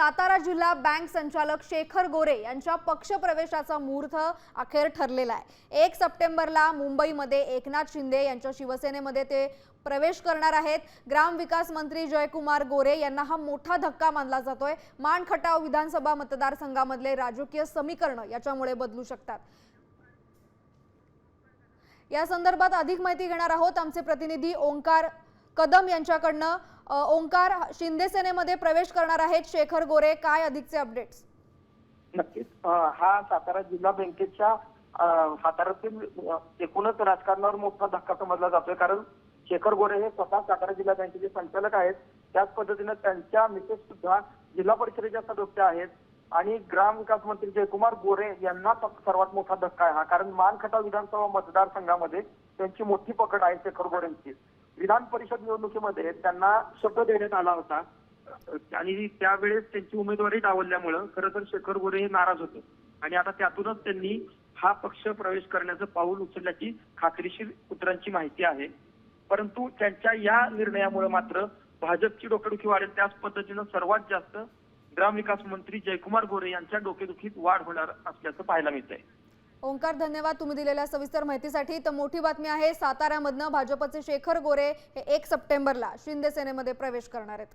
सातारा जिल्हा बँक संचालक शेखर गोरे यांच्या पक्षप्रवेशाचा मुहूर्त अखेर ठरलेला आहे। 1 सप्टेंबरला मुंबईमध्ये एकनाथ शिंदे यांच्या शिवसेनेमध्ये ते प्रवेश करणार आहेत। ग्रामविकास मंत्री जयकुमार गोरे यांना हा मोठा धक्का मानला जातोय। मान खटाव विधानसभा मतदारसंघामधले राजकीय समीकरण याच्यामुळे बदलू शकतात। या संदर्भात अधिक माहिती घेणार आहोत आमचे प्रतिनिधी ओंकार कदम यांच्याकडनं। ओंकार, शिंदे सेनेमध्ये प्रवेश करणार आहेत शेखर गोरे, काय अधिकचे अपडेट्स? नक्कीच हा सातारा जिल्हा बँकेच्या साताऱ्यातील एकूणच राजकारणावर मोठा धक्का समजला जातोय, कारण शेखर गोरे हे स्वतः सातारा जिल्हा बँकेचे संचालक आहेत। त्याच पद्धतीने त्यांच्या मिसेस सुद्धा जिल्हा परिषदेच्या सदस्य आहेत आणि ग्रामविकास मंत्री जयकुमार गोरे यांना सर्वात मोठा धक्का आहे हा, कारण मानखटाव विधानसभा मतदारसंघामध्ये त्यांची मोठी पकड आहे शेखर गोरेंची। विधान परिषद निवडणुकीमध्ये त्यांना शब्द देण्यात आला होता आणि त्यावेळेस त्यांची उमेदवारी डावलल्यामुळे खरं तर शेखर गोरे हे नाराज होते आणि आता त्यातूनच त्यांनी हा पक्ष प्रवेश करण्याचं पाऊल उचलल्याची खात्रीशीर सूत्रांची माहिती आहे। परंतु त्यांच्या या निर्णयामुळे मात्र भाजपची डोकेदुखी वाढेल, त्याच पद्धतीनं सर्वात जास्त ग्रामविकास मंत्री जयकुमार गोरे यांच्या डोकेदुखीत वाढ होणार असल्याचं पाहायला मिळतंय। ओंकार, धन्यवाद तुम्ही दिलेल्या सविस्तर माहितीसाठी। तर मोठी बातमी आहे, साताऱ्यामधनं भाजपचे शेखर गोरे हे 1 सप्टेंबरला शिंदे सेनेमध्ये प्रवेश करणार आहेत।